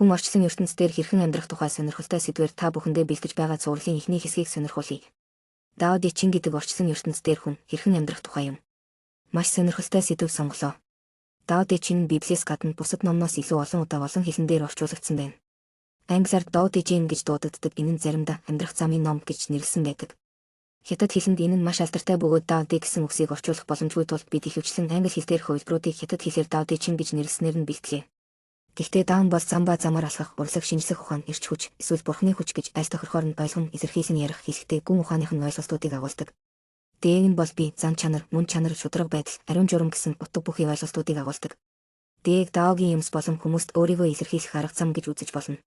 Хүн орчлон ертөнц дээр хэрхэн амьдрах тухай сонирхолтой сэдвээр та бүхэндээ бэлдэж байгаа цувралын эхний хэсгийг сонирхуулъя. Дао Дэ Чин гэдэг орчлон ертөнц дээр хүн хэрхэн амьдрах тухай юм. Маш сонирхолтой сэдв сонголоо. Дао Дэ Чин нь Библиэс гадна бусад номноос илүү олон удаа олон хэлэн дээр орчуулагдсан байна. Англиар Дао Дэ Чин гэж дуудагддаг энэ нь заримдаа амьдрах замын ном гэж нэрлэсэн байдаг. Хятад хэлэнд энэ нь маш алдартай бөгөөд Дао Дэ гэсэн үгсийг орчуулах боломжгүй тул бид ихэвчлэн англи хэл дээрх хувилбаруудыг хятад хэлээр Дао Дэ Чин гэж нэрлэснээр нь бэлтлээ. Гэхдээ даун бол зам ба замаар алхах, урлаг шинжлэх ухаан, эрч хүч, эсвэл бурхны хүч гэж аль тохирохоор нь ойлгон илэрхийлэн ярих хэлэхдээ гүн ухааных нь ойлголтуудыг агуулдаг. Дээг нь бол бие, зан чанар, мөн чанар, шударга байдал, ариун журам гэсэн утга бүхий ойлголтуудыг агуулдаг. Дээг Даогийн юмс болон хүмүүст өөрийгөө илэрхийлэх арга зам гэж үзэж болно.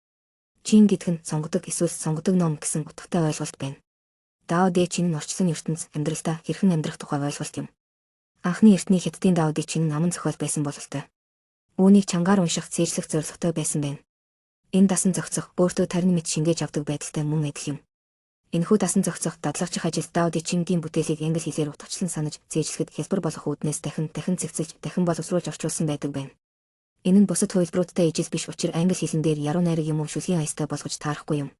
Чин гэдэг нь сонгодог эсвэл сонгодог ном гэсэн утгатай ойлголт байна. Дао Дэ Чин нь орчлон ертөнц амьдралдаа хэрхэн амьдрах тухай ойлголт юм. Анхны эртний хятадын Дао Дэ Чин нь аман зохиол байсан бололтой. Үүнийг чангаар унших цээжлэх зорилготой байсан байна. Энэ дасан зохицох өөртөө тарин мэт шингээж авдаг байдалтай мөн адил юм. Энэхүү дасан зохицох дадлагжих ажил Дао Дэ Чингийн бүтээлийг англи хэлээр утгачлан санаж цээжлэхэд хялбар болох үүднээс дахин цэгцэлж дахин боловсруулж орчуулсан байдаг байна. Энэ нь бусад хувилбаруудтай ижил биш учир англи хэлэн дээр яруу найраг юм уу шүлгийн аястай болгож таарахгүй юм.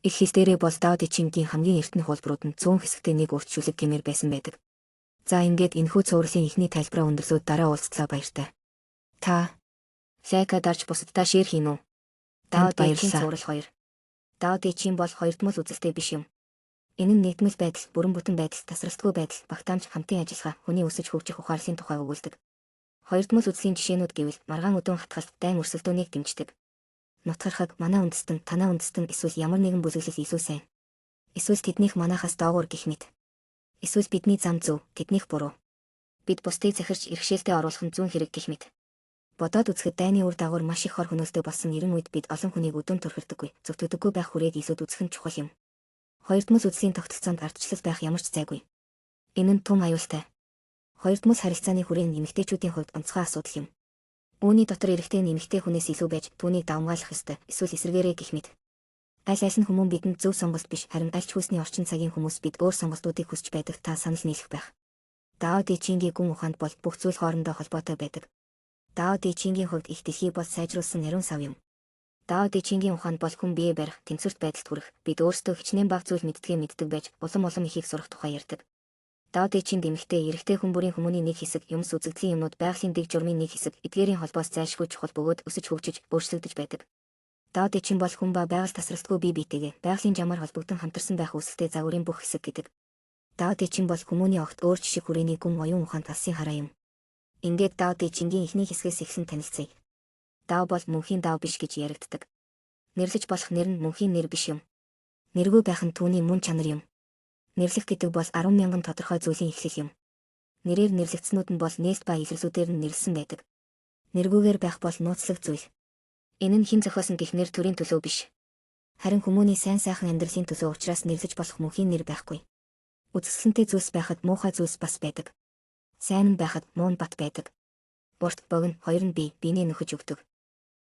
Их хэл дээрээ бол Дао Дэ Чингийн хамгийн эртний хувилбарууд нь 100 хэсэгтээ нэг урт шүлэг гэмээр байсан байдаг. За ингээд энэхүү цувралын эхний тайлбараа өндөрлөөд дараа уулзтлаа баяртай. Та лайка дарж бусаддаа шеэр хийн үү? Дао Дэ Чин цуврал 2. Дао Дэ Чин бол хоёрдмол үзэлтэй биш юм. Энэ нь нийгмэл байдал, бүрэн бүтэн байдал, тасралтгүй байдал, багтаамж, хамтын ажиллагаа, хүний өсөж хөгжих ухаарлын тухай өгүүлдэг. Хоёрдмол үзлийн жишээнүүд гэвэл маргаан өдөөн хатгалт, дайн өрсөлдөөнийг дэмждэг. Нутгархаг, манай үндэстэн, танаа үндэстэн эсвэл ямар нэгэн бүлэглэл илүү сайн. Эсвэл тэднийх манайхаас доогуур гэх мэт. Эсвэл бидний зам зөв, тэднийх буруу. Бид бусдыг захирч иргэшээлтэд оруулах нь зүүн хэрэг гэх мэт. Бодоод үзэхэд дайны үр дагавар маш их хор хөнөөлтөй болсон 90 үед бид олон хүнийг өдөм төрхөрдөггүй, зөвтгдөггүй байх хүрээд илүүд үзэх нь чухал юм. Хоёрдмол үзлийн тогтолцоонд ардчлал байх ямар ч зайгүй. Энэ нь тун аюултай. Хоёрдмол харилцааны хүрээ нь эмэгтэйчүүдийн хувьд онцгой асуудал юм. Үүний дотор эрэгтэй нь эмэгтэй хүнээс илүү байж түүнийг давмгаалах ёстой, эсвэл эсэргээрээ гэх мэт. Аль аль нь хүмүүн бидэнд зөв сонголт биш, харин аль ч хүсний орчин цагийн хүмүүс бид өөр сонголтуудыг хүсч байдаг та санал нийлэх байх. Дао Дэ Чингийн гүн ухаанд бол бүх зүйл хоорондоо холбоотой байдаг. Дао Дэ Чингийн хувьд их дэлхий бол сайжруулсан ариун сав юм. Дао Дэ Чингийн ухаанд бол хүн бие барих, тэнцвэрт байдалд хүрэх, бид өөрсдөө хичнээн бага зүйл мэддэг байж, улам ихийг сурах тухай ярьдаг. Дао Дэ Чин эмэгтэй, эрэгтэй хүн бүрийн хүмүүний нэг хэсэг, юмс үзэгдлийн юмнууд, байгалийн дэг журмын нэг хэсэг, эдгээрийн холбоос зайлшгүй чухал бөгөөд өсөж хөгжиж, өөрчлөгдөж байдаг. Дао Дэ Чин бол хүн ба байгаль тасралтгүй бие биетэйгээ, байгалийн жамаар холбогдсон хамтарсан байх үүсэлтэй загварын бүх хэсэг гэдэг. Дао Дэ Чин бол хүмүүний огт өөр жишг хүрээний гүн оюун ухаанд алсын хараа юм. Ингээд Дао Дэ Чингийн эхний хэсгээс эхлэн танилцъя. Дао бол мөнхийн Дао биш гэж яригддаг. Нэрлэж болох нэр нь мөнхийн нэр биш юм. Нэргүй байх нь түүний мөн чанар юм. Нэрлэх гэдэг бол 10,000 тодорхой зүйлийн эхлэл юм. Нэрээр нэрлэгдсэнүүд нь бол нээлт ба илэрлүүдээр нь нэрлсэн байдаг. Нэргүйгээр байх бол нууцлаг зүйл. Энэ нь хэн зохиосон гэх нэр төрийн төлөө биш. Харин хүмүүний сайн сайхан амьдралын төлөө учраас нэрлэж болох мөнхийн нэр байхгүй. Үзэсгэлэнтэй зүйлс байхад муухай зүйлс бас байдаг. Сайн нь байхад муу нь бат байдаг. Урт богино хоёр нь биенээ нөхөж өгдөг.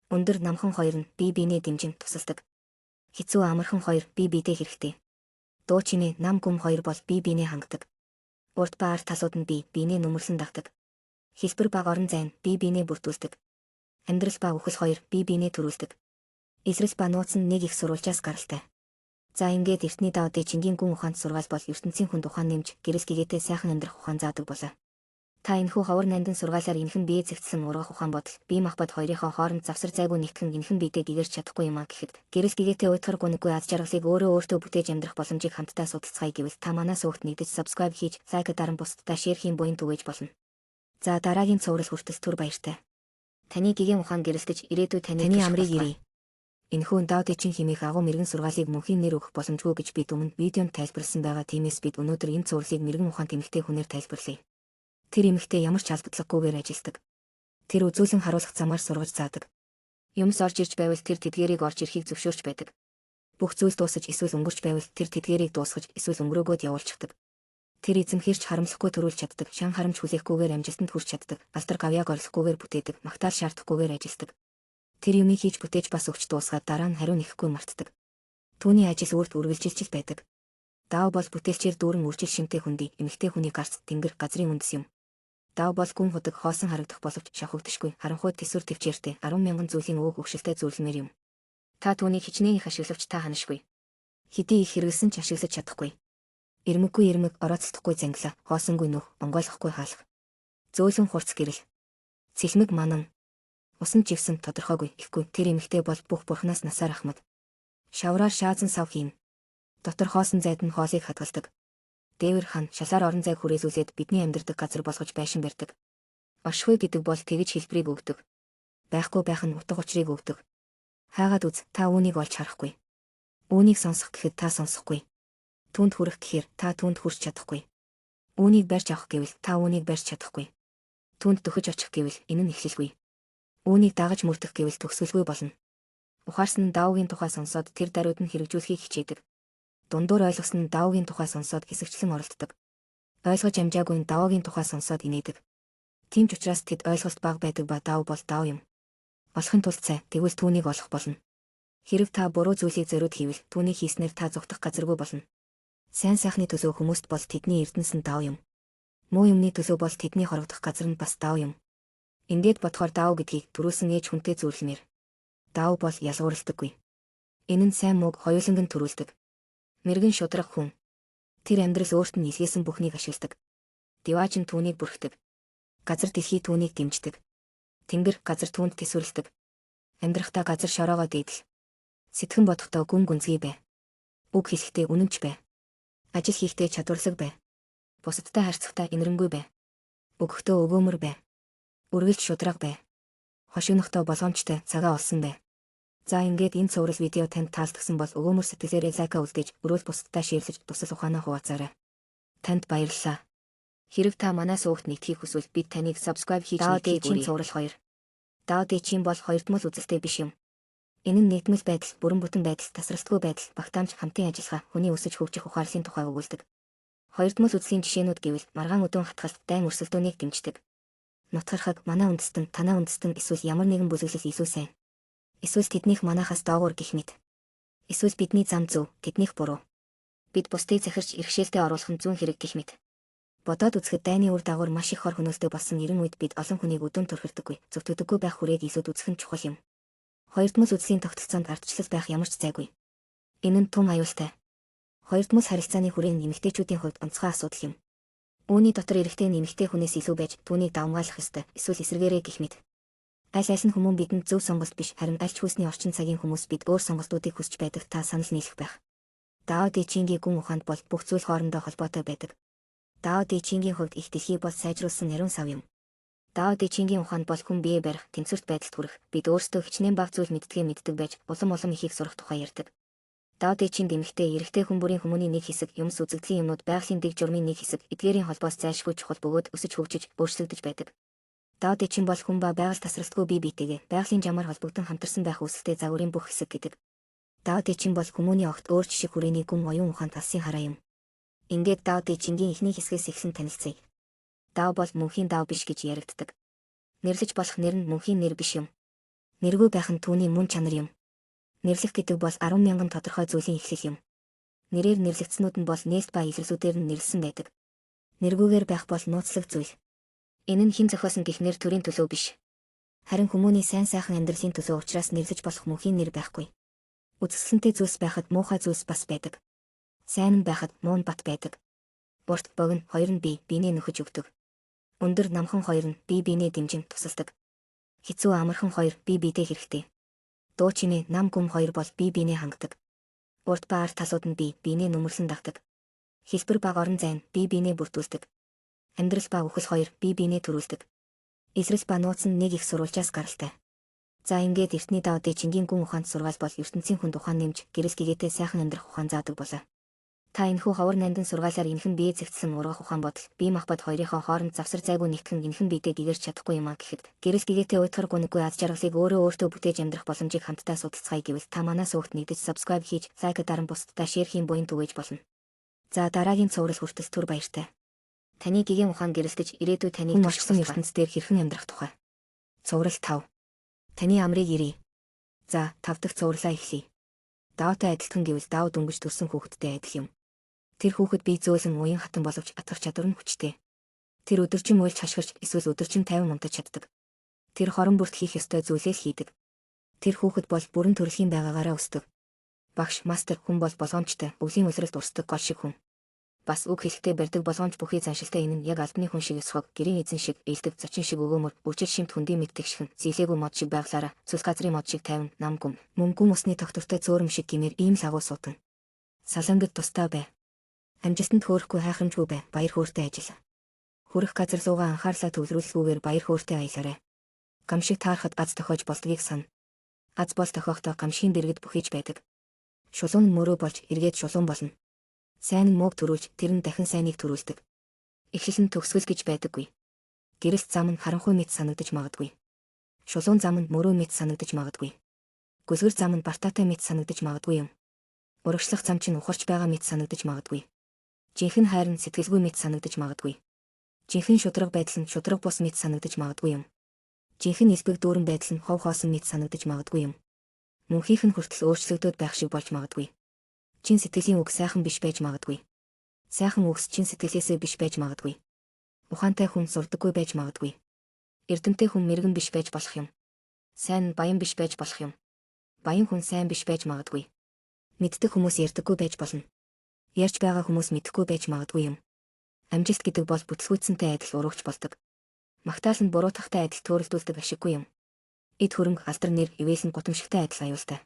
Өндөр намхан хоёр нь биенээ дэмжин тусалдаг. Хэцүү амархан хоёр биедээ хэрэгтэй. Дуу чимээ нам гүм хоёр бол биенээ хангадаг. Урт ба арт талууд нь биенээ нүмерлэн дагдаг. Хэлбэр ба орон зай нь биенээ бүрдүүлдэг. Амьдрал ба үхэл хоёр биенээ төрүүлдэг. Эсрэл ба нууц нь нэг их сурвалжаас гаралтай. За ингээд эртний Дао Дэ Чингийн гүн ухаанд сургаал бол ертөнцийн хүнд ухаан нэмж гэрэл гэгээтэй сайхан амьдрах ухаан заадаг болоо. Та энэхүү ховор нандин сургаалаар энхэн бие зэгцсэн ургах ухаан бодол, бие махбод хоёрынхоо хооронд завсар зайгүй нэгтгэн энхэн биедээ гэгэрч чадахгүй юм а гэхэд гэрэл гэгээтэй уйтгар гүнэггүй аз жаргалыг өөртөө бүтээж амьдрах боломжийг хамтдаа судалцгаая гэвэл та манаас өгт нэгдэж subscribe хийж, лайк даран бусдадаа шеэр хийн буян түгээж болно. За дараагийн цуврал хүртэл түр баяртай. Таны гэгээн ухаан гэрэлтэж ирээдүй таны амрыг ирье. Энэхүү Дао Дэ Чин хэмээх агуу мэрэгэн сургаалыг мөнхийн нэр өгөх боломжгүй гэж бид өмнө видеонд тайлбарласан байгаа. Тиймээс бид өнөөдөр энэ цувралыг мэрэгэн ухаанд эмэгтэй хүнээр тайлбарлая. Тэр эмэгтэй ямар ч албадлаггүйгээр ажилладаг. Тэр үзүүлэн харуулах замаар сургаж заадаг. Юмс орж ирж байвал тэр тэдгээрийг орж ирэхийг зөвшөөрч байдаг. Бүх зүйл дуусаж эсвэл өнгөрч байвал тэр тэдгээрийг дуусгаж эсвэл өнгөрөөгөөд явуулчихдаг. Тэр эзэмхэрч харамлахгүй төрүүлж чаддаг, шан харамж хүлээхгүйгээр амжилтанд хүрч чаддаг, алдар гавьяаг орлохгүйгээр бүтээдэг, магтаал шаардахгүйгээр ажилладаг. Тэр юмыг хийж бүтээж бас өгч дуусгаад дараа нь хариу нэхэхгүй мартдаг. Түүний ажил үрд үргэлжилж байдаг. Дао бол бүтээлчээр дүүрэн үржил шимтэй хүндий, эмэгтэй хүний гарц, тэнгэр, газрын үндэс юм. Дао бол гүн худаг хоосон харагдах боловч шавхагдшгүй, харанхуй тэсвэр төвчээртэй 10,000 зүйлийн өвөг өгшөлтэй зөвлөмөр юм. Та түүнийг хичнээн их ашиглавч та ханашгүй. Хэдий их хэрэгэлсэн ч ашиглаж чадахгүй. Ирмэггүй ирмэг орооцдохгүй зангила, хоосонгүй нүх, онгойлгохгүй хаалх. Зөөлөн хурц гэрэл. Цэлмэг манан. Усан живсэн тодорхойгүй ихгүй тэр эмэгтэй бол бүх бурхнаас насаар ахмад. Шавраар шаазан сав хийн. Дотор хоосон зайд нь хоолыг хадгалдаг. Дээвэр хан шалаар орон зайг хүрээлүүлээд бидний амьдардаг газар болгож байшин барьдаг. Оршихуй гэдэг бол тэгж хэлбэрийг өгдөг. Байхгүй байх нь утга учирыг өгдөг. Хаагаад үз та үүнийг олж харахгүй. Үүнийг сонсох гэхэд та сонсохгүй. Түүнд хүрэх гэхээр та түүнд хүрч чадахгүй. Үүнийг барьж авах гэвэл та үүнийг барьж чадахгүй. Түүнд дөхөж очих гэвэл энэ нь эхлэлгүй. Үүнийг дагаж мөрдөх гэвэл төгсгөлгүй болно. Ухаарсан нь даавгийн тухай сонсоод тэр даруйд нь хэрэгжүүлэхийг хичээдэг. Дундуур ойлгосон нь даавгийн тухай сонсоод хэсэгчлэн оролддог. Ойлгож амжаагүй нь даавгийн тухай сонсоод инээдэг. Тийм ч учраас тэд ойлголт бага байдаг ба даав бол даав юм. Олохын тулд цай тэгвэл түүнийг олох болно. Хэрв та буруу зүйлийг зориуд хийвэл түүнийг хийснээр та зүгтах газаргүй болно. Сайн сайхны төлөө хүмүүст бол тэдний эрдэнэс нь даав юм. Муу юмны төлөө бол тэдний хорогдох газар нь бас даав юм. Ингээд бодохоор даав гэдгийг төрүүлсэн ээж хүнтэй зөвлөмөр. Даав бол ялгуурлагдаггүй. Энэ нь сайн мууг хоёуланг нь төрүүлдэг. Мэргэн шудраг хүн. Тэр амьдрал өөрт нь илгээсэн бүхнийг ашигладаг. Дивааж нь түүнийг бүрхдэг. Газар дэлхий түүнийг дэмждэг. Тэнгэр газар түүнд тэсвэрлэдэг. Амьдрахтаа газар шороогоо дээдэл. Сэтгэн бодохдоо гүн гүнзгий бай. Үг хэлэхдээ үнэнч бай. Ажил хийхдээ чадварлаг бай. Бусадтай харьцахдаа инэрэнгүй бай. Өгөхдөө өгөөмөр бай. Үргэлж шудраг бай. Хошигнохдоо болгоомжтой цагаа олсон бай. За ингээд энэ цуврал видео танд таалагдсан бол өгөөмөр сэтгэлээрээ лайка үлдээж өрөөл бусдтай шеэрлэж тусал ухаанаа хуваацаарай. Танд баярлалаа. Хэрэг та манай суугт нэгтгэхийг хүсвэл бид таныг subscribe хийж нэгтгэх цуврал 2. Дао Дэ Чин бол хоёрдмол үзэлтэй биш юм. Энэ нь нэгдмэл байдал, бүрэн бүтэн байдал, тасралтгүй байдал, багтаамж, хамтын ажиллагаа, хүний өсөж хөгжих ухаарлын тухай өгүүлдэг. Хоёрдмол үзлийн жишээнүүд гэвэл маргаан өдөөн хатгалт, дайн өрсөлдөөнийг дэмждэг. Нутгархаг, манай үндэстэн, танаа үндэстэн эсвэл ямар нэгэн бүлэглэл илүү сайн. Эсвэл тэднийх манайхаас доогуур гэх мэт. Эсвэл бидний зам зөв, тэднийх буруу. Бид бусдыг захирч иргэшээлтэд оруулах нь зүүн хэрэг гэх мэт. Бодоод үзэхэд дайны үр дагавар маш их хор хөнөөлтөй болсон 90 үед бид олон хүнийг өдөм төрхөрдөггүй, зөвтгдөггүй байх хүрээг илүүд үзэх нь чухал юм. Хоёрдмол үзлийн тогтолцоонд ардчлал байх ямар ч зайгүй. Энэ нь тун аюултай. Хоёрдмол харилцааны хүрээ нь эмэгтэйчүүдийн хувьд онцгой асуудал юм. Үүний дотор эрэгтэй нь эмэгтэй хүнээс илүү байж түүнийг давмгаалах ёстой, эсвэл эсэргээрээ гэх мэт. Аль аль нь хүмүүн бидэнд зөв сонголт биш, харин аль ч хүсний орчин цагийн хүмүүс бид өөр сонголтуудыг хүсч байдаг та санал нийлэх байх. Дао Дэ Чингийн гүн ухаанд бол бүх зүйл хоорондоо холбоотой байдаг. Дао Дэ Чингийн хувьд их дэлхий бол сайжруулсан нарийн сав юм. Дао Дэ Чингийн ухаанд бол хүн бие барих, тэнцвэрт байдалд хүрэх, бид өөрсдөө хичнээн бага зүйл мэддэг байж, улам ихийг сурах тухай ярьдаг. Дао Дэ Чин эмэгтэй, эрэгтэй хүн бүрийн хүмүүний нэг хэсэг, юмс үзэгдлийн юмнууд, байгалийн дэг журмын нэг хэсэг, эдгээрийн холбоос зайлшгүй чухал бөгөөд өсөж хөгжиж, өөрчлөгдөж байдаг. Дао Дэ Чин бол хүн ба байгаль тасралтгүй бие биетэйгээ, байгалийн жамаар холбогдсон хамтарсан байх үүсэлтэй загварын бүх хэсэг гэдэг. Дао Дэ Чин бол хүмүүний огт өөр жишг хүрээний гүн оюун ухаанд алсын хараа юм. Ингээд Дао Дэ Чингийн эхний хэсгээс эхлэн танилцъя. Дао бол мөнхийн дао биш гэж яригддаг. Нэрлэж болох нэр нь мөнхийн нэр биш юм. Нэргүй байх нь түүний мөн чанар юм. Нэрлэх гэдэг бол 10,000 тодорхой зүйлийн эхлэл юм. Нэрээр нэрлэгдснүүд нь бол нээлт ба илэрлүүдээр нь нэрлсэн байдаг. Нэргүйгээр байх бол нууцлаг зүйл. Энэ нь хэн зохиосон гэх нэр төрийн төлөө биш. Харин хүмүүний сайн сайхан амьдралын төлөө учраас нэрлэж болох мөнхийн нэр байхгүй. Үзэсгэлэнтэй зүйлс байхад муухай зүйлс бас байдаг. Сайн нь байхад муу нь бат байдаг. Бурт богино хоёр нь биенээ нөхөж өгдөг. Өндөр намхан хоёр нь биенээ дэмжин тусалдаг. Хэцүү амархан хоёр биедээ хэрэгтэй. Дуу чимээ нам гүм хоёр бол биенээ хангадаг. Урд ба арт талууд нь биенээ нүмерлэн дагдаг. Хэлбэр баг орон зайн биенээ бүрдүүлдэг. Амьдрал ба үхэл хоёр биенээ төрүүлдэг. Эсрэл ба нууц нь нэг их сурвалжаас гаралтай. За ингээд эртний Дао Дэ Чингийн гүн ухаанд сургаал бол ертөнцийн хүнд ухаан нэмж гэрэл гэгээтэй сайхан амьдрах ухаан заадаг болоо. Та энэхүү ховор нандин сургаалаар энхэн бие зэгцсэн ургах ухаан бодол, бие махбод хоёрынхоо хооронд завсар зайгүй нэгтгэн энхэн биедээ гэгэрч чадахгүй юм а гэхэд гэрэл гэгээтэй уйтгар гүнэггүй аз жаргалыг өөртөө бүтээж амьдрах боломжийг хамтдаа судалцгаая гэвэл та манай суугт нэгдэж subscribe хийж, лайк даран бусдтай шеэр хийн буян түгээж болно. За дараагийн цуврал хүртэл түр баяртай. Таны гэгээн ухаан гэрэлтэж ирээдүй таныг туршсан ертөнц дээр хэрхэн амьдрах тухай. Цуврал 5. Таны амрыг ирье. За 5 дахь цувралаа эхлэе. Даотой адилхан гэвэл дао дөнгөж төрсэн хүүхэдтэй адил юм. Тэр хүүхэд бие зөөлөн уян хатан боловч атгах чадвар нь хүчтэй. Тэр өдөржин уйлж хашгирч эсвэл өдөржин 50 мунтаж чаддаг. Тэр хорон бүрт хийх ёстой зүйлээ хийдэг. Тэр хүүхэд бол бүрэн төрөлхийн байгаагаараа өсдөг. Багш, мастер хүн бол болгоомжтой, өвлийн улиралд урсдаг гол шиг хүн. Бас үг хэлэхдээ барьдаг болгоомж бүхий заншилтай энэ нь яг албаны хүн шиг өсгөг, гэрийн эзэн шиг, ээлдэг зочин шиг өгөөмөр, өчил шимт хүндийн мэдтэгшхэн, зилээгүй мод шиг байглаараа, цус газрын мод шиг тайван, нам гүм, мөнгүн усны тогтвортой цөөрөм шиг гимээр ийм л агуу суутан. Салангид тустай бай. Амжилтанд хөөрөхгүй хайхрамжгүй бай, баяр хөөртэй ажил. Хүрэх газар луугаа анхаарлаа төвлөрүүлэхгүйгээр баяр хөөртэй аялаарай. Гам шиг таарахад аз тохиож болдгийг сана. Аз бол тохиохдоо гамшигын дэргэд бүхийж байдаг. Шулуун нь мөрөө болж эргээд шулуун болно. Сайн нь мууг төрүүлж тэр нь дахин сайныг төрүүлдэг. Эхлэл нь төгсгөл гэж байдаггүй. Гэрэлт зам нь харанхуй мэт санагдаж магадгүй. Шулуун зам нь мөрөө мэт санагдаж магадгүй. Гүсгэр зам нь бартаатай мэт санагдаж магадгүй юм. Урагшлах зам чинь ухарч байгаа мэт санагдаж магадгүй. Жинхэнэ хайр нь сэтгэлгүй мэт санагдаж магадгүй. Жинхэнэ шудраг байдал нь шудраг бус мэт санагдаж магадгүй юм. Жинхэнэ элбэг дүүрэн байдал нь хов хоосон мэт санагдаж магадгүй юм. Мөнхийнх нь хүртэл өөрчлөгдөд байх шиг болж магадгүй. Чин сэтгэлийн үг сайхан биш байж магадгүй. Сайхан үгс чин сэтгэлээсээ биш байж магадгүй. Ухаантай хүн сурдаггүй байж магадгүй. Эрдэмтэй хүн мэрэгэн биш байж болох юм. Сайн баян биш байж болох юм. Баян хүн сайн биш байж магадгүй. Мэддэг хүмүүс ярьдаггүй байж болно. Ярьж байгаа хүмүүс мэдэхгүй байж магадгүй юм. Амжилт гэдэг бол бүтлгүүцсэнтэй адил урууч болдог. Магтаал нь буруутахтай адил төөрөлдүүлдэг ашиггүй юм. Эд хөрөнгө алдар нэр ивээс нь гутамшигтай адил аюултай.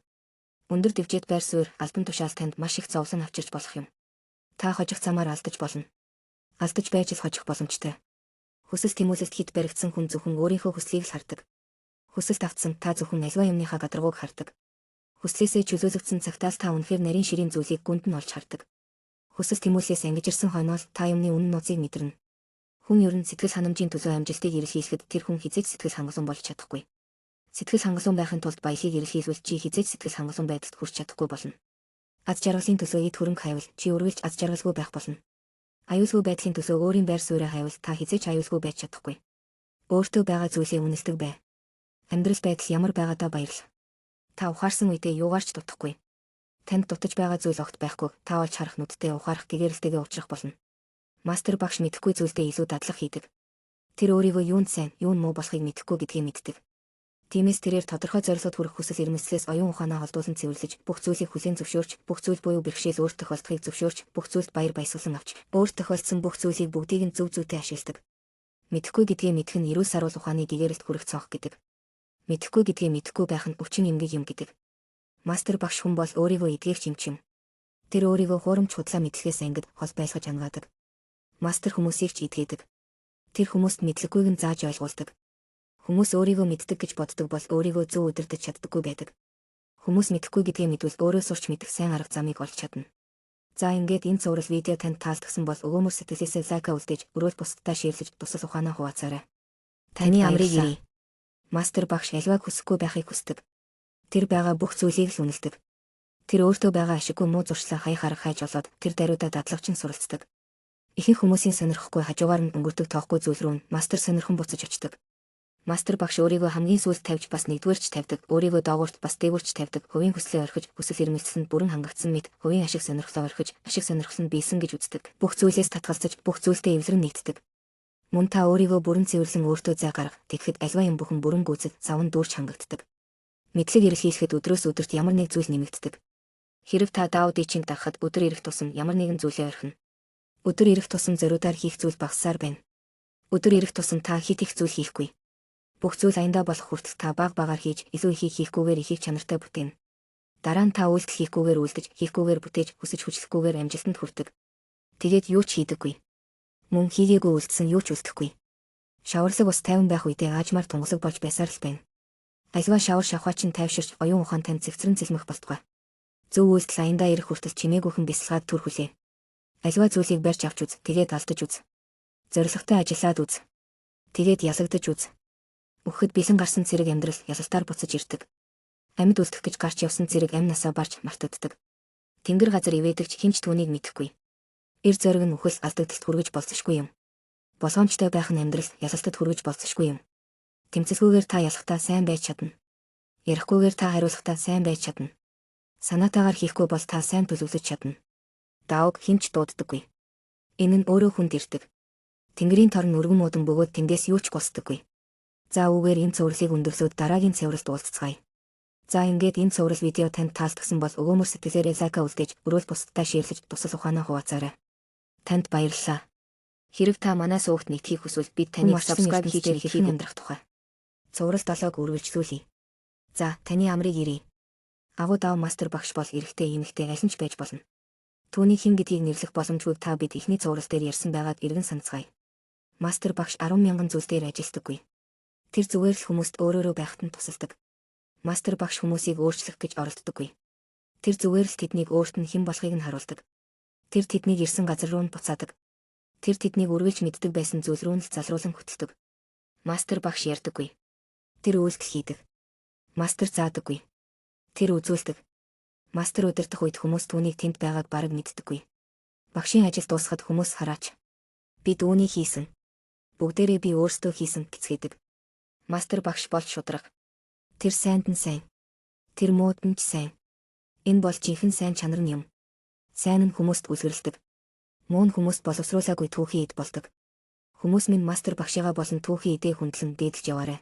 Өндөр дэвжээд байр суурь албан тушаал танд маш их зовлон авчирч болох юм. Та хожих замаар алдаж болно. Алдаж байж л хожих боломжтой. Хүсэл тэмүүлэлт хит баригдсан хүн зөвхөн өөрийнхөө хүслийг л хардаг. Хүсэлт автсан та зөвхөн аливаа юмныхаа гадаргууг хардаг. Хүслээсээ чөлөөлөгдсөн цагтаас та үнэхээр нарийн ширийн зүйлийг гүнд нь олж хардаг. Хүсэл тэмүүллээс ангижирсан хойноос та юмны үнэн нууцыг мэдэрнэ. Хүн ер нь сэтгэл ханамжийн төлөө амжилтыг илэрхийлэхэд тэр хүн хизээч сэтгэл хангалуун болж чадахгүй. Сэтгэл хангалуун байхын тулд баялагийг илэрхийлвэл чи хизээч сэтгэл хангалуун байдалд хүрч чадахгүй болно. Аз жаргалын төлөө эд хөрөнгө хайвал чи үргэлж аз жаргалгүй байх болно. Аюулгүй байдлын төлөө өөрийн байр суурийг хайвал та хизээч аюулгүй байж чадахгүй. Өөртөө байгаа зүйлээ үнэлдэг бай. Амьдрал байдал ямар байгаадаа баярлах. Та ухаарсан үедээ юугаарч дутахгүй. Танд дутаж байгаа зүйл огт байхгүй. Та олж харах нүдтэй ухаарах гэгэрэлтэйгээ уулзрах болно. Мастер багш мэдэхгүй зүйлдээ илүү дадлаг хийдэг. Тэр өөрийгөө юунд сайн, юунд муу болохыг мэдэхгүй гэдгийг мэддэг. Тиймээс тэрээр тодорхой зорилгод хүрэх хүсэл эрмэлзлээс оюун ухаанаа холдуулан цэвэрлэж, бүх зүйлийг хүлээн зөвшөөрч, бүх зүйл буюу бэрхшээл өөрт тохиолдохыг зөвшөөрч, бүх зүйлд баяр баясгалан авч, өөрт тохиолдсон бүх зүйлийг бүгдийг нь зөв зүйтэй ашигладаг. Мэдэхгүй гэдгээ мэдэх нь эрүүл саруул ухааны гэгэрэлт хүрэх цонх гэдэг. Мэдэхгүй гэдгээ мэдэхгүй байх нь өвчин эмгэг юм гэдэг. Мастер багш хүн бол өөрийгөө эдгээрч юмч юм. Тэр өөрийгөө хуурамч худлаа мэдлэхээс ангид хол байлгаж хангаадаг. Мастер хүмүүсийг ч эдгээдэг. Тэр хүмүүст мэдлэггүйг нь зааж ойлгуулдаг. Хүмүүс өөрийгөө мэддэг гэж боддог бол өөрийгөө зөв удирдах чаддаггүй байдаг. Хүмүүс мэдэхгүй гэдгээ мэдвэл өөрөө сурч мэдэх сайн арга замыг олж чадна. За ингээд энэ цуврал видео танд таалагдсан бол өгөөмөр сэтгэлээсээ лайка үлдээж, өрөөл бусдтай шеэрлэж тусал ухаанаа хуваацаарай. Таны амрыг ирье. Мастер багш альваг хүсэхгүй байхыг хүсдэг. Тэр байгаа бүх зүйлийг л үнэлдэг. Тэр өөртөө байгаа ашиггүй муу зуршлаа хаяг арга хайж олоод тэр даруйдаа дадлагчин суралцдаг. Ихэнх хүмүүсийн сонирхгүй хажуугаар нь өнгөрдөг тоохгүй зүйл рүү мастер сонирхон буцаж очдог. Мастер багш өөрийгөө хамгийн сүүлд тавьж бас нэгдүгээрч тавьдаг, өөрийгөө доогуурт бас дээгүүрч тавьдаг, хувийн хүслээ орхиж, хүсэл эрмэлзэлд бүрэн хангагдсан мэт, хувийн ашиг сонирхлоо орхиж, ашиг сонирхол нь биелсэн гэж үздэг. Бүх зүйлээс татгалзаж, бүх зүйлдээ эвлэрэн нэгддэг. Мөн та өөрийгөө бүрэн цэвэрлэн өөртөө зай гарга, тэгэхэд альва юм бүхэн бүрэн гүйцэд заван дүүрч хангагддаг. Мэдлэг эрэлхийлэхэд өдрөөс өдөрт ямар нэг зүйл нэмэгддэг. Хэрв та даав дичинг дарахад өдөр ирэх тусам ямар нэгэн зүйлээ орхино. Өдөр ирэх тусам зориудаар хийх зүйл багассаар байна. Өдөр ирэх тусам та хит их зүйл хийхгүй. Бүх зүйл аяндаа болох хүртэл та баг багаар хийж, илүү ихийг хийхгүйгээр ихийг чанартай бүтээнэ. Дараа нь та үйлдэл хийхгүйгээр үйлдэж, хийхгүйгээр бүтээж, хүсэж хүчлэхгүйгээр амжилтанд хүрдэг. Тэгээд юу ч хийдэггүй. Мөн хийгээгүй үйлдэлсэн юу ч үлдэхгүй. Шаварлаг ус тайван байх үедээ аажмаар тунгалаг болж байсаар л байна. Альва шавар шавхаачин тайвширч оюун ухаан танд цэгцрэн цэлмэх болтугай. Зөв үйлдэл аяндаа ирэх хүртэл чимээгүйхэн бясалгаад түр хүлээ. Альва зүйлийг барьж авч үз, тэгээд алдаж үз. Зорилготой ажиллаад үз. Тэгээд ялагдаж үз. Өгөхөд бэлэн гарсан цэрэг амьдрал ялалтаар буцаж ирдэг. Амьд үлдэх гэж гарч явсан цэрэг амь насаа барж мартагддаг. Тэнгэр газар ивэдэгч хинч түүнийг мэдэхгүй. Эр зориг нь үхэл алдагдалт хүргэж болцсошгүй юм. Болгоомжтой байх нь амьдрал ялалтад хүргэж болцсошгүй юм. Тэмцэлгүйгээр та ялахтаа сайн байж чадна. Ярихгүйгээр та хариулахдаа сайн байж чадна. Санаатаагаар хийхгүй бол та сайн төлөвлөж чадна. Даавг хинч дууддаггүй. Энэ нь өөрөө хүнд ирдэг. Тэнгэрийн торн өргөн муудан бөгөөд тэндээс юу ч гусдаггүй. За үүгээр энэ цувралыг өндөрлөөд дараагийн цувралд уулзцгаая. За ингээд энэ цуврал видео танд таалагдсан бол өгөөмөр сэтгэлээрээ лайка үлдээж, өрөөл бусдтай шеэрлэж тусал ухаанаа хуваацаарай. Танд баярлалаа. Хэрэг та манай суугт нэгтгэхийг хүсвэл бид таныг subscribe хийж хэрхэн амьдрах тухай цуврал 7-г үргэлжлүүлье. За, таны амрыг ирье. Агуу даав мастер багш бол эрэгтэй эмэгтэй аль нь ч байж болно. Түүний хэн гэдгийг нэрлэх боломжгүйг та бид эхний цуврал дээр ярьсан байгааг эргэн санацгаая. Мастер багш 10,000 зүйл дээр ажилтдаггүй. Тэр зүгээр л хүмүүст өөрөөрөө байхад нь тусалдаг. Мастер багш хүмүүсийг өөрчлөх гэж оролддоггүй. Тэр зүгээр л тэднийг өөрт нь хэн болохыг нь харуулдаг. Тэр тэднийг ирсэн газар руу нь буцаадаг. Тэр тэднийг үргэлж мэддэг байсан зүйл рүү нь л залруулан хөтэлдэг. Мастер багш ярьдаггүй. Тэр үйлдэл хийдэг. Мастер заадаггүй. Тэр үзүүлдэг. Мастер удирдах үед хүмүүс түүнийг тэнд байгааг бараг мэддэггүй. Багшийн ажил дуусахад хүмүүс хараач. Би дүүнийг хийсэн. Бүгдээрээ би өөрсдөө хийсэн гэцгээдэг. Мастер багш бол шударга. Тэр сайнд нь сайн. Тэр мууд нь ч сайн. Энэ бол жинхэнэ сайн чанар нь юм. Сайн нь хүмүүст үлгэрлэдэг. Муу нь хүмүүст боловсруулаагүй түүхийн эд болдог. Хүмүүс минь мастер багшигаа болон түүхийн эдээ хүндлэн дээдлж яваарай.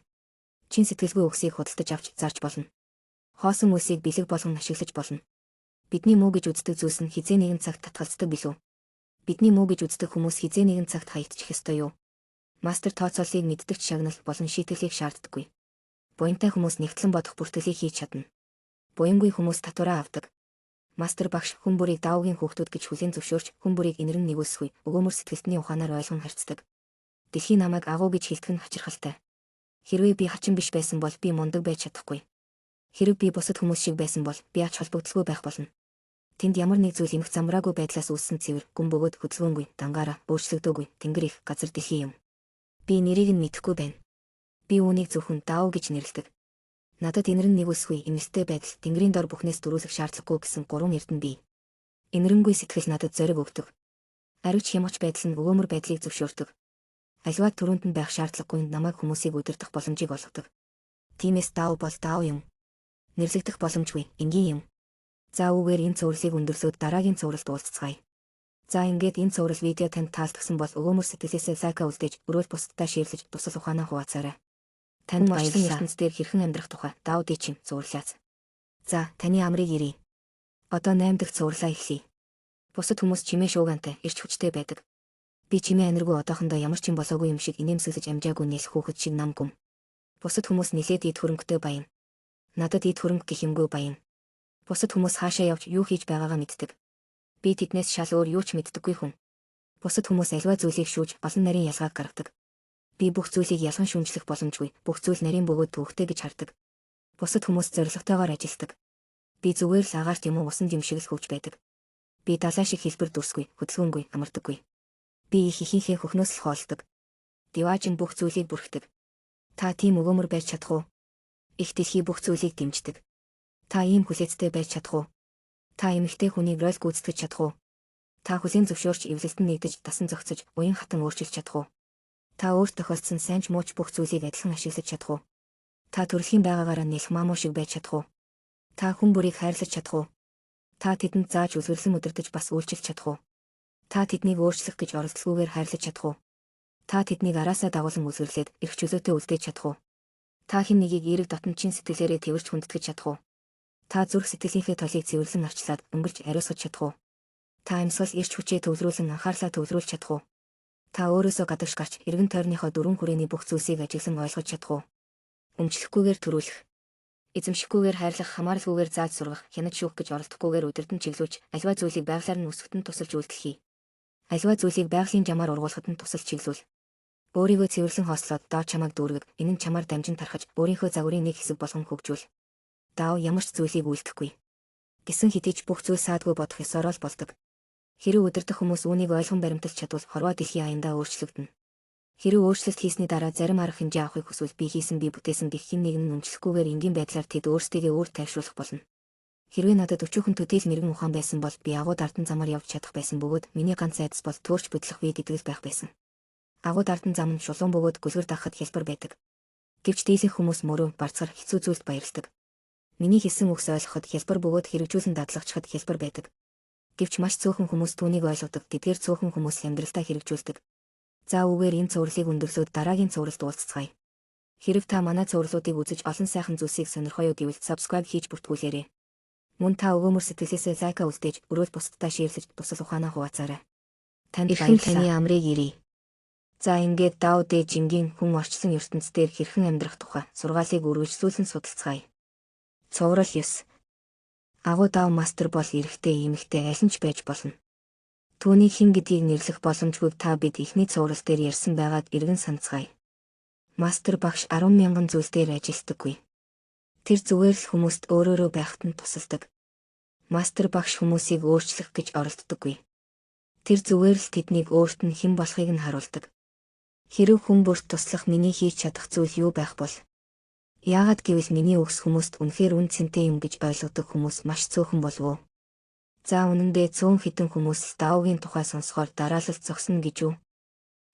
Чин сэтгэлгүй өгсийг худалдаж авч зарж болно. Хоосон үлсийг бэлэг болгон ашиглаж болно. Бидний муу гэж үздэг зүйлс нь хизээ нэгэн цагт татгалздаг билүү? Бидний муу гэж үздэг хүмүүс хизээ нэгэн цагт хаягдчих ёстой юу? Мастер тооцооллыг мэддэг шагнал болон шийтгэлийг шаарддаггүй. Буянтай хүмүүс нэгтлэн бодох бүртгэлийг хийж чадна. Буянгүй хүмүүс татвараа авдаг. Мастер багш хүн бүрийг даавгийн хүүхдүүд гэж хүлээн зөвшөөрч хүн бүрийг инэрэн нэгүүлсгүй өгөөмөр сэтгэлтний ухаанаар ойлгон харьцдаг. Дэлхийн намайг агуу гэж хэлдэг нь хачирхалтай. Хэрвээ би хачин биш байсан бол би мундаг байж чадахгүй. Хэрэг би бусад хүмүүс шиг байсан бол би ач холбогдолгүй байх болно. Тэнд ямар нэг зүйл эмх замраагүй байдлаас үүссэн цэвэр, гүн бөгөөд хөдөлгөөнгүй, дангаараа, өөрчлөгдөөгүй, тэнгэр их, газар дэлхий юм. Би нэрийг нь мэдэхгүй байна. Би үүнийг зөвхөн даав гэж нэрлэдэг. Надад инэрэн нэгүсгүй эмэлтэй байдал, тэнгэрийн дор бүхнээс дөрүүлэх шаардлагагүй гэсэн 3 эрдэнэ бий. Инэрэнгүй сэтгэл надад зориг өгдөг. Аривч хямгач байдал нь өгөөмөр байдлыг зөвшөөрдөг. Аливаа төрөнд нь байх шаардлагагүй намайг хүмүүсийг удирдах боломжийг олгодог. Тиймээс даав бол даав юм. Нэрлэгдэх боломжгүй, энгийн юм. За үүгээр энэ цувралыг өндөрлөөд дараагийн цувралд уулзцгаая. За ингээд энэ цуврал видео танд таалагдсан бол өгөөмөр сэтгэлээсээ лайка үлдээж, өрөөл бусдтай шеэрлэж тусал ухаанаа хуваацаарай. Танд баярлалаа. ертөнц дээр хэрхэн амьдрах тухай даав дэчин цувралаац. За, таны амрыг ирье. Одоо 8 дахь цувралаа эхлэе. Бусад хүмүүс чимээ шуугантай, эрч хүчтэй байдаг. Би чимээ аниргүй одоохондоо ямар ч юм болоогүй юм шиг инээмсэглэж амжаагүй нийлэх хүүхэд шиг нам гүм. Бусад хүмүүс нилээд ид хөрөнгөтэй баян. Надад ид хөрөнгө гэх юмгүй баян. Бусад хүмүүс хаашаа явж юу хийж байгаагаа мэддэг. Би тэднээс шал өөр юу ч мэддэггүй хүн. Бусад хүмүүс аливаа зүйлийг шүүж олон нарийн ялгааг гаргадаг. Би бүх зүйлийг ялган шүүмжлэх боломжгүй, бүх зүйл нарийн бөгөөд төвхтэй гэж хардаг. Бусад хүмүүс зоригтойгоор ажилдаг. Би зүгээр л агаарт юм уу усан юм шиг л хөвж байдаг. Би далай шиг хэлбэр дүрсгүй, хөдөлгөөнгүй, амардаггүй. Би их ихийнхээ хөхнөөс л хоолдог. Дивааж нь бүх зүйлийг бүрхдэг. Та тийм өгөөмөр байж чадах уу? Их дэлхий бүх зүйлийг дэмждэг. Та ийм хүлээцтэй байж чадах уу? Та эмэгтэй хүнийг роль гүйцэтгэж чадах уу? Та хүлээн зөвшөөрч эвлэлтэн нэгдэж, дасан зохицож, уян хатан өөрчилж чадах уу? Та өөрт тохиолдсон сайн ч мууч бүх зүйлийг адилхан ашиглаж чадах уу? Та төрөлхийн байгаагаараа нэлэх маамуу шиг байж чадах уу? Та хүн бүрийг хайрлаж чадах уу? Та тэдэнд зааж үлгэрлэн удирдах бас үйлчилж чадах уу? Та тэднийг өөрчлөх гэж оролдолгүйгээр хайрлаж чадах уу? Та тэднийг араасаа дагуулan үлгэрлээд эрх чөлөөтэй үлдээж чадах уу? Та хэн нэгийг эерэг дотн чин сэтгэлээрээ тэрвэрч хүндэтгэж чадах уу? Та зүрх сэтгэлийнхээ толийг цэвэрлэн арчлаад өнгөрч ариусгаж чадах уу? Та амьсгал эрч хүчээ төвлөрүүлэн анхаарлаа төвлөрүүлж чадах уу? Та өөрөөсөө гадагш гарч эргэн тойрныхоо дөрвөн хүрээний бүх зүйлсийг ажиглан ойлгож чадах уу? Өмчлөхгүйгээр төрүүлэх. Эзэмшихгүйгээр хайрлах, хамааралгүйгээр зааж сургах, хянаж шүүх гэж оролдохгүйгээр удирдан чиглүүлж, аливаа зүйлийг байгалаар нь өсгөхөд нь тусалж үйлдэлхий. Аливаа зүйлийг байгалийн жамаар ургуулхад нь тусалж чиглүүл. Өөрийгөө цэвэрлэн хослоод доо чамайг дүүргэг, энэ нь чамаар дамжин тархаж, өөрийнхөө загварын нэг хэсэг болгон хөгжүүл. Даав ямар ч зүйлийг үйлдэхгүй. Гисэн хитэж бүх зүйл саадгүй бодох ёсоор л болдог. Хэрэв удирдах хүмүүс үүнийг ойлгон баримталж чадвал хорвоо дэлхийн аяндаа өөрчлөгдөнө. Хэрэв өөрчлөлт хийсний дараа зарим арга хэмжээ авахыг хүсвэл би хийсэн би бүтээсэн гэх хин нэг нь өмчлөхгүйгээр энгийн байдлаар тэд өөрсдийгөө өөр тайвшруулах болно. Хэрвээ надад өчүүхэн төдийл мэрэгэн ухаан байсан бол би агуу дардан замаар явж чадах байсан бөгөөд миний ганц айдас бол төөрч бодлох вид идэгэл байх байсан. Агуу дардан зам нь шулуун бөгөөд гөлгөр дагахад хялбар байдаг. Гэвч дийлэнх хүмүүс мөрөө барцгар хэцүү зүйлд баярладаг. Миний хэлсэн үгс ойлгоход хялбар бөгөөд хэрэгжүүлэн дадлагчхад хялбар байдаг. Гэвч маш цөөхөн хүмүүс түүнийг ойлгодог, тэдгээр цөөхөн хүмүүс амьдралдаа хэрэгжүүлдэг. За үүгээр энэ цувралыг өндөрлөөд дараагийн цувралд уулзцгаая. Хэрэв та манай цувралуудыг үзэж олон сайхан зүйлсийг сонирхоо юу гэвэл subscribe хийж бүртгүүлээрэй. Мөн та өгөөмөр сэтгэлээсээ лайка үлдээж өрөөл бусдтай шеэрлэж тусал ухаанаа хуваацаарай. Танд баярлалаа. Таны амрыг ирье. За ингээд Дао Дэ Жингийн хүн орчсон ертөнц дээр хэрхэн амьдрах тухай сургаалыг үргэлжлүүлэн судалцгаая. Цуврал 9. Агуу Дао мастер бол эрэгтэй эмэгтэй аль нь ч байж болно. Түүний хэн гэдгийг нэрлэх боломжгүйг та бид эхний цуврал дээр ярьсан байгаад эргэн санацгаая. Мастер багш 10,000 зүйл дээр ажилтдаггүй. Тэр зүгээр л хүмүүст өөрөөрөө байхад нь тусалдаг. Мастер багш хүмүүсийг өөрчлөх гэж оролддоггүй. Тэр зүгээр л тэднийг өөрт нь хэн болохыг нь харуулдаг. Хэрэв хүн бүрт туслах миний хийж чадах зүйл юу байх бол? Яагаад гэвэл миний өгс хүмүүст үнэхээр үн цэнтэй юм гэж ойлгодог хүмүүс маш цөөхөн болов уу? За үнэндээ цөөн хідэн хүмүүс Даогийн тухай сонсохоор дараалал зогсно гэж үү?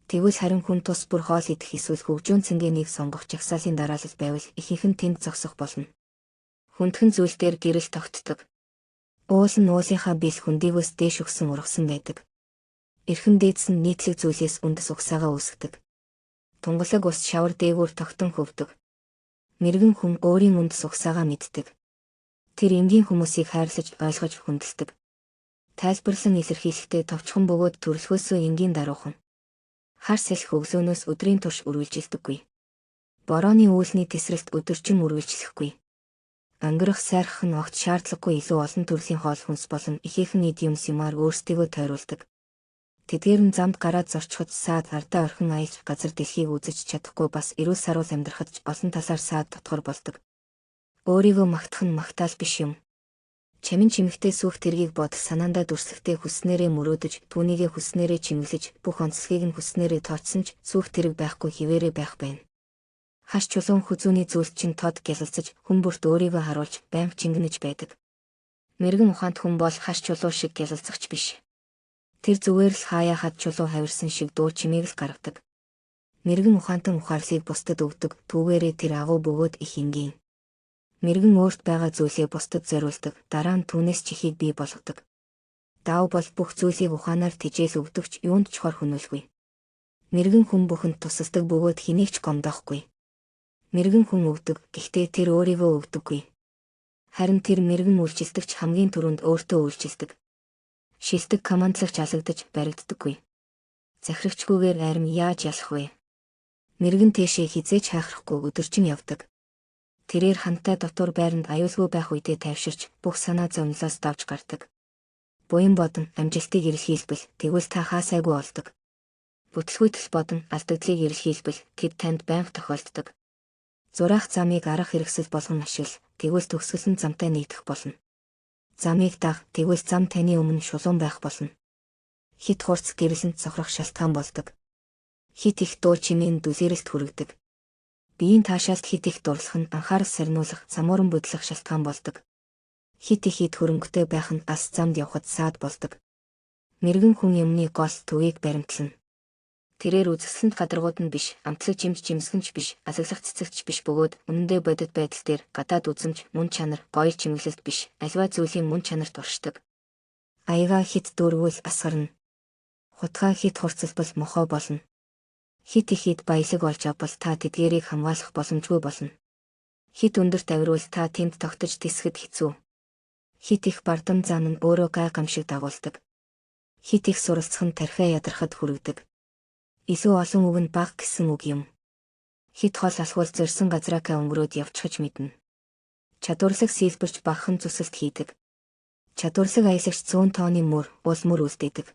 Тэгвэл харин хүн тус бүр хоол идэх эсвэл хөгжөөн цэнгэнийг сонгох жагсаалын дараалал байвал ихэнх нь тэнд зогсох болно. Хүндхэн зүйл дээр гэрэл тогтдог. Уул нь уулынхаа бил хөндийгөөс дээш өгсөн ургасан байдаг. Эрхэн дээдс нь нийтлэг зүйлээс үндэс угсаагаа үүсгдэг. Тунгалаг ус шавар дээгүүр тогтон хөвдөг. Мэргэн хүн өөрийн үндэс угсаагаа мэддэг. Тэр энгийн хүмүүсийг хайрлаж ойлгож хүндэлдэг. Тайлбарлан илэрхийлэхдээ товчхон бөгөөд төрөлхөөсөө энгийн даруухан. Хар салхи өглөөнөөс өдрийн турш үргэлжилдэггүй. Борооны үүлний тесрэлт өдөржин үргэлжлэхгүй. Ангирах сайрах нь огт шаардлагагүй илүү олон төрлийн хоол хүнс болон ихээхэн идиумс юмар өөрсдийгөө тойруулдаг. Тэдгээр нь замд гараад зорчход саад ардаа орхин аялж газар дэлхийг үзэж чадахгүй бас эрүүл саруул амьдрахад ч олон талаар саад дотгор болдог. Өөрийгөө магтах нь магтаал биш юм. Чамин чимэгтэй сүх тэргийг бодол санаандаа дүрслэхдээ хүснээрээ мөрөөдөж, түүнийгээ хүснээрээ чимэглэж, бүх онцлогийг нь хүснээрээ тооцсон ч сүх тэрэг байхгүй хിവэрэ байх байна. Хаш чулуун хүзүүний зүйлд чинь тод гялалцаж, хүн бүрт өөрийгөө харуулж, байнга чингэнэж байдаг. Мэргэн ухаант хүн бол хаш чулуу шиг гялалцагч биш. Тэр зүгээр л хаяа хад чулуу хавирсан шиг дуу чимээг л гаргадаг. Мэргэн ухаантан ухаарлыг бусдад өгдөг, түүгээрээ тэр агуу бөгөөд их энгийн. Мэргэн өөрт байгаа зүйлээ бусдад зориулдаг, дараа нь түүнээс чихийг бий болгодог. Дао бол бүх зүйлийг ухаанаар тижээл өгдөгч юунд ч хор хөнөөлгүй. Мэргэн хүн бүхэнд тусалдаг бөгөөд хэнийг ч гомдоохгүй. Мэргэн хүн өгдөг, гэхдээ тэр өөрийгөө өгдөггүй. Харин тэр мэргэн үйлчилдэгч хамгийн түрүүнд өөртөө үйлчилдэг. Шилдэг командлагч алагдаж баригддаггүй. Захирагчгүйгээр арим яаж ялах вэ? Мэргэн тэшээ хизээч хайхрахгүй өдөржин явдаг. Тэрээр хантай дотор байранд аюулгүй байх үедээ тайвширч бүх санаа зовнилоос давж гардаг. Буян бодон амжилтыг илэрхийлбэл тэгвэл та хаасайгүй олдог. Бүтлгүйтэл бодон алдагдлыг илэрхийлбэл тэд танд байнга тохиолддог. Зураах замыг арга хэрэгсэл болгон ашигла, тэгвэл төгсгөл нь замтай нэгдэх болно. Замыг даг, тэгвэл зам таны өмнө шулуун байх болно. Хит хурц гэрэлэнд цохрох шалтгаан болдог. Хит их дуу чимээн дүлээрэлт хүргэдэг. Биеийн таашаалд хит их дурлах нь анхаарал сарниулах, самууран бодлох шалтгаан болдог. Хит их ид хөрөнгөтэй байх нь ас замд явхад саад болдог. Мэргэн хүн юмны гол төвийг баримтлана. Тэрээр үзэсгэлэнт гадаргууд нь биш, амтлаг жимс жимсгэнч биш, асаглах цэцэгч биш бөгөөд үнэндээ бодит байдал дээр гадаад үзэмж, мөн чанар, гоёл чимэглэлт биш, аливаа зүйлийн мөн чанарт оршдог. Аягаа хит дүүргүүл асгарна. Хутгаа хит хурцлбал мохоо болно. Хит их ид баялаг олж авбал та тэдгээрийг хамгаалах боломжгүй болно. Хит өндөрт авируул та тэнд тогтож тисгэд хэцүү. Хит их бардам зан нь өөрөө гай гамшиг дагуулдаг. Хит их суралцах нь тархиа ядрахад хүргэдэг. Илүү олон үг нь баг гэсэн үг юм. Хит хол алхуул зорьсон газраакаа өнгөрөөд явчихж мэднэ. Чадварлаг сийлбэрч багахан зүсэлт хийдэг. Чадварлаг аялагч 100 тонны мөр, уул мөр үлдээдэг.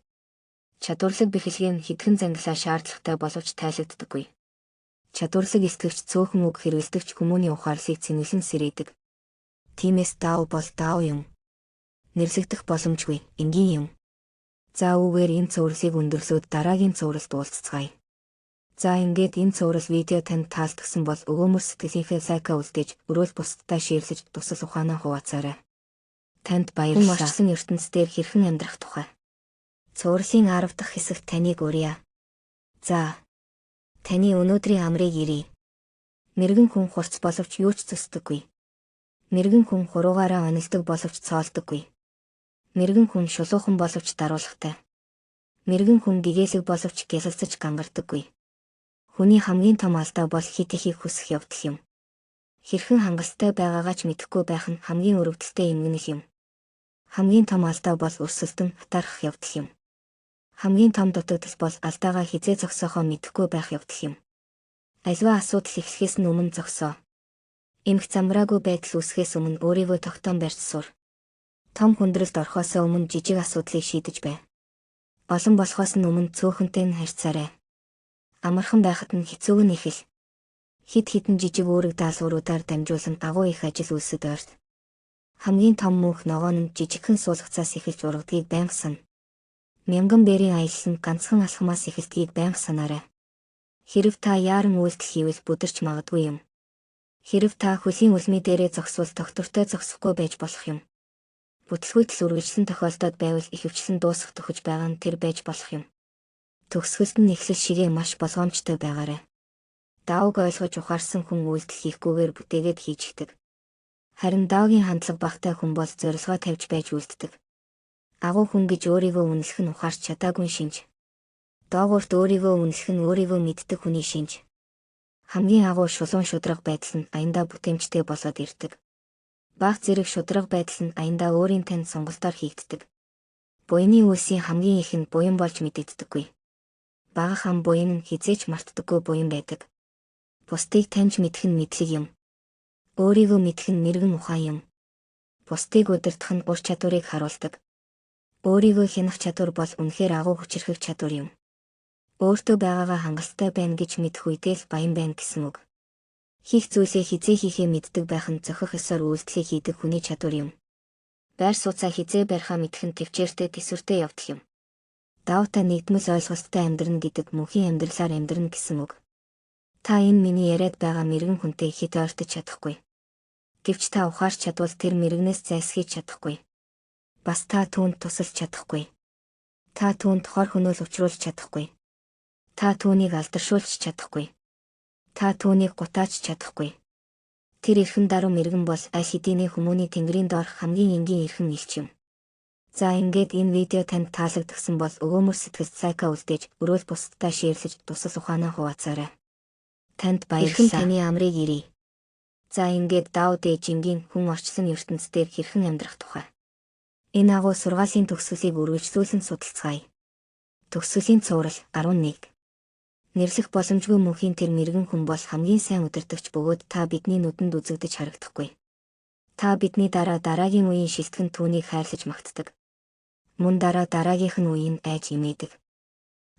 Чадварлаг бэхэлгийн хэдхэн зангилаа шаардлагатай боловч тайлагддаггүй. Чадварлаг эсгэгч цөөхөн үг хэрэглэдэгч хүмүүний ухаарлыг цэнгэлэн сэрээдэг. Тиймээс Дао бол Дао юм. Нэрлэгдэх боломжгүй, энгийн юм. За үүгээр энэ цувралыг өндөрлөөд дараагийн цувралд уулзцгаая. За ингээд энэ цуврал видео танд таалдсан бол өгөөмөр сэтгэлийнхээ лайка үлдээж, өрөөл бусдтай шеэрлэж тусал ухаанаа хуваацаарай. Танд баярлалаа. Хүн орчсон ертөнц дээр хэрхэн амьдрах тухай. Цувралын 10 дахь хэсэгт таныг урья. За. Таны өнөөдрийн амрыг ирье. Мэргэн хүн хурц боловч юу ч зөсдөггүй. Мэргэн хүн хуруугаараа онилдог боловч цоолдоггүй. Мэргэн хүн шулуухан боловч даруулгатай. Мэргэн хүн гэгээлэг боловч гялалцаж гангардаггүй. Хүний хамгийн том алдаа бол хит ихийг хүсэх явдал юм. Хэрхэн хангалттай байгаагаа ч мэдэхгүй байх нь хамгийн өрөвдөлтэй эмгэнэл юм. Хамгийн том алдаа бол өрсөлдөн хатаарах явдал юм. Хамгийн том дутагдал бол алдаагаа хизээ зогсоохоо мэдэхгүй байх явдал юм. Аливаа асуудал эхлэхээс нь өмнө зогсоо. Эмх замраагүй байдал үүсгэхээс өмнө өөрийгөө тогтоон барьж сур. Том хүндрэлд орохоос өмнө жижиг асуудлыг шийдэж бай. Олон болохоос нь өмнө цөөхөнтэй нь харьцаарай. Амархан байхад нь хэцүүг нь их л. Хид хідэн жижиг үүрэг даалгавруудаар дамжуулан агуу их ажил үйлсэд ойрт. Хамгийн том мөнх ногоо нь жижигхэн суулгацаас эхэлж ургадгийг байнга сана. Мянган бэрийн аялал нь ганцхан алхмаас эхэлдгийг байнга санаарай. Хэрэв та яаран үйлдэл хийвэл бүдэрч магадгүй юм. Хэрэв та хөлийн үлмий дээрээ зогсвол доктортой зогсохгүй байж болох юм. Бүтлгүйтэл үргэлжлэн тохиолдоод байвал ихэвчлэн дуусах төхөж байгаа нь тэр байж болох юм. Төгсгөлд нь эхлэл шигээ маш болгоомжтой байгаарай. Даавг ойлгож ухаарсан хүн үйлдэл хийхгүйгээр бүтээгээд хийжигдэг. Харин даавгийн хандлага багтай хүн бол зорилгоо тавьж байж үйлддэг. Агуу хүн гэж өөрийгөө үнэлэх нь ухаарч чадаагүй шинж. Доогуурт өөрийгөө үнэлэх нь өөрийгөө мэддэг хүний шинж. Хамгийн агуу шулуун шудраг байдал нь аяндаа бүтээмжтэй болоод ирдэг. Бага зэрэг шудраг байдал нь аяндаа өөрийн танд сонголтоор хийгддэг. Буяны үйлсийн хамгийн их нь буян болж мэдэгддэггүй. Бага хам буян нь хизээч мартдаггүй буян байдаг. Бусдыг таньж мэдэх нь мэдлэг юм. Өөрийгөө мэдэх нь мэргэн ухаан юм. Бусдыг удирдах нь ур чадварыг харуулдаг. Өөрийгөө хянах чадвар бол үнэхээр агуу хүчирхэг чадвар юм. Өөртөө байгаагаа хангалттай байна гэж мэдэх үедээ л баян байна гэсэн үг. Хийх зүйлээ хизээ хийхээ мэддэг байх нь зохих ёсоор үйлдэлээ хийдэг хүний чадвар юм. Байр сууцаа хизээ барихаа мэдэх нь төвчээртэй төсвөртэй явдал юм. Даавтаа нэгдмэл ойлголттой амьдрна гэдэг мөнхийн амьдралаар амьдрна гэсэн үг. Та энэ миний яриад байгаа мэрэгэн хүнтэй хит ойртож чадахгүй. Гэвч та ухаарч чадвал тэр мэрэгнээс зайлсхийж чадахгүй. Бас та түүнд тусалж чадахгүй. Та түүнд хор хөнөөл учруулж чадахгүй. Та түүнийг алдаршуулж чадахгүй. Та түүнийг гутааж чадахгүй. Тэр эрхэн даруй мэрэгэн бол аль хэдийн хүмүүний тэнгэрийн доорх хамгийн энгийн эрхэн элч юм. За ингээд энэ видео танд таалагдсан бол өгөөмөр сэтгэл сайка үлдээж өрөөл бусдтай шеэрлэж тусал ухаанаа хуваацаарай. Танд баярлалаа. Таны амрыг ирье. За ингээд Дао Дэ Жингийн хүн орчлон ертөнцийн хэрхэн амьдрах тухай. Энэ агуу сургаалын төгсгөлийг үргэлжлүүлэн судалцгаая. Төгсгөлийн цуврал 11. Нэрлэх боломжгүй мөнхийн тэр мэрэгэн хүн бол хамгийн сайн удирдагч бөгөөд та бидний нүдэнд үзэгдэж харагдахгүй. Та бидний дараагийн үеийн шилтгэн түүнийг хайрлаж магтдаг. Мөн дараагийнх нь үеийн айж имээдэг.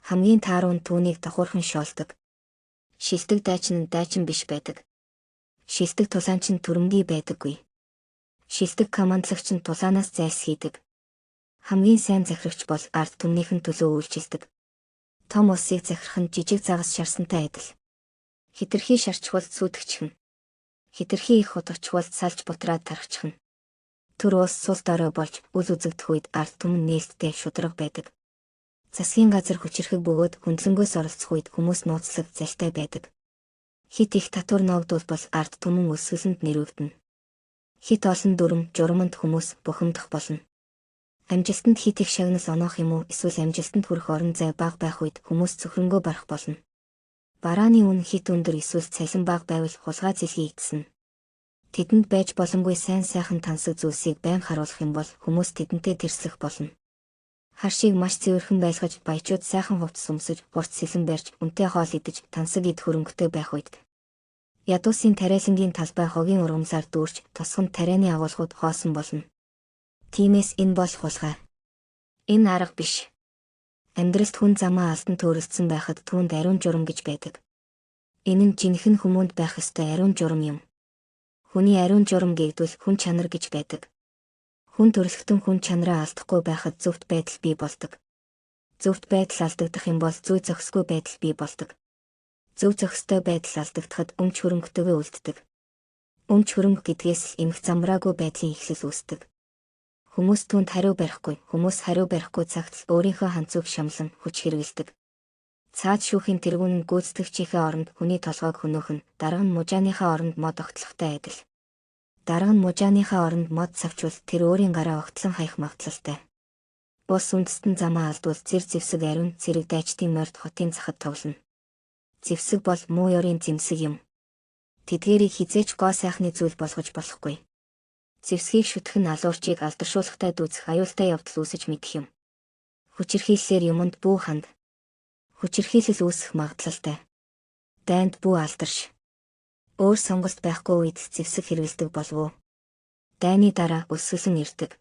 Хамгийн тааруу нь түүнийг давхурхан шоолдог. Шилдэг дайчин биш байдаг. Шилдэг тулаанч нь түрэмгий байдаггүй. Шилдэг командлагч нь тулаанаас зайлсхийдэг. Хамгийн сайн захирагч бол ард түмнийхэн төлөө үйлчилдэг. Том улсыг захирах нь жижиг загас шарсантай адил. Хитрхи шарчхвал сүйдэгчхэн. Хитрхи их хутгачхвал салж бутраад тархчихна. Төр улс сул дорой болж үл үзэгдэх үед ард түмэн нээлттэй шудраг байдаг. Засгийн газар хүчирхэг бөгөөд хөндлөнгөөс оролцох үед хүмүүс нууцлаг залтай байдаг. Хит их татвар ногдуулбал ард түмэн өсгөлөнд нэрвэгдэнэ. Хит олон дүрм журамд хүмүүс бухимдах болно. Амжилтанд хит их шагнал оноох юм уу эсвэл амжилтанд хүрэх орон зай бага байх үед хүмүүс цөхрөнгөө барах болно. Барааны үн хит өндөр эсвэл цалин бага байвал хулгай зэлхий ийдсэн. Тэдэнд байж боломгүй сайн сайхан тансаг зүйлсийг байн харуулах юм бол хүмүүс тэдэнтэй тэрслэх болно. Харшийг маш цэвэрхэн байлгаж баячууд сайхан хувцас өмсөж, хурц сэлэн барьж, үнэтэй хоол идэж, тансаг ид хөрөнгөтэй байх үед. Ядуусын тариалангийн талбай хогийн ургамсаар дүүрч, тосгонд тарианы агуулгууд хоосон болно. Тиймээс энэ бол хулгай. Энэ арга биш. Амьдралд хүн замаа алдан төрөлдсөн байхад түүнд ариун журам гэж байдаг. Энэ нь жинхэнэ хүмүүнд байх ёстой ариун журам юм. Хүний ариун журам гэгдвэл хүн чанар гэж байдаг. Хүн төрөлхтөн хүн чанараа алдахгүй байхад зөвхт байдал бий болдог. Зөвхт байдал алдагдах юм бол зүй зохисгүй байдал бий болдог. Зөв зохистой байдал алдагдахад өмч хөрөнгөтэйгээ үлддэг. Өмч хөрөнгө гэдгээс л эмх замраагүй байдлын эхлэл үүсдэг. Хүмүүс түүнд хариу барихгүй цагт л өөрийнхөө ханцууг шамлан хүч хэрэгэлдэг. Цаад шүүхийн тэргүүн нь гүйцэтгэгчийнхээ оронд хүний толгойг хөнөөх нь дарга нь мужааныхаа оронд мод огтлохтой адил. Дарга нь мужааныхаа оронд мод савчвал тэр өөрийн гараа огтлон хаях магадлалтай. Бус үндэстэн замаа алдвал зэр зэвсэг ариун цэрэг дайчдын морд хотын захад тоглоно. Зэвсэг бол муу ёрийн зэмсэг юм. Тэдгээрийг хизээч гоо сайхны зүйл болгож болохгүй. Зэвсгийг шүтгэн алуурчийг алдаршуулахтай дүүцэх аюултай явдал үүсэж мэдэх юм. Хүчирхийллээр юмд бүү ханд. Хүчирхийлэл үүсэх магадлалтай. Дайнд бүү алдарш. Өөр сонголт байхгүй үед зэвсэг хэрэгэлдэг болов уу? Дайны дараа өсгөлөн ирдэг.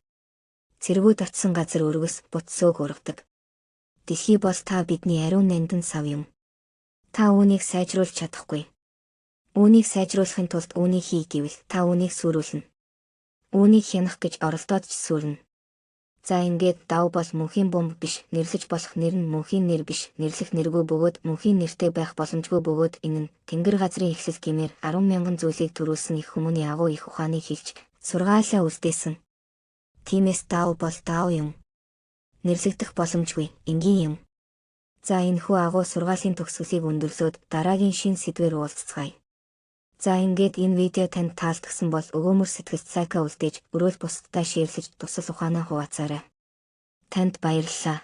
Цэргүүд очсон газар өргөс бут сөг ургадаг. Дэлхий бол та бидний ариун нандин сав юм. Та үүнийг сайжруулж чадахгүй. Үүнийг сайжруулахын тулд үүнийг хий гэвэл та үүнийг сүрүүлнэ. Үүнийг хянах гэж оролдоод ч сүрнэ. За ингээд дав бол мөнхийн бомб биш, нэрлэж болох нэр нь мөнхийн нэр биш, нэрлэх нэргүй бөгөөд мөнхийн нэртэй байх боломжгүй бөгөөд энэ нь тэнгэр газрын эхлэл гэмээр 10,000 зүйлийг төрүүлсэн их хүмүүний агуу их ухааныг хэлж сургаалаа үлдээсэн. Тиймээс дав бол дав юм. Нэрлэгдэх боломжгүй, энгийн юм. За энэхүү агуу сургаалын төгсгөлийг өндөрлөөд дараагийн шин сэдвээр уулзцгаая. За ингээд энэ видео танд таалдсан бол өгөөмөр сэтгэлд лайка үлдээж, өрөөл бусдтай шеэрлэж тусал ухаанаа хуваацаарай. Танд баярлалаа.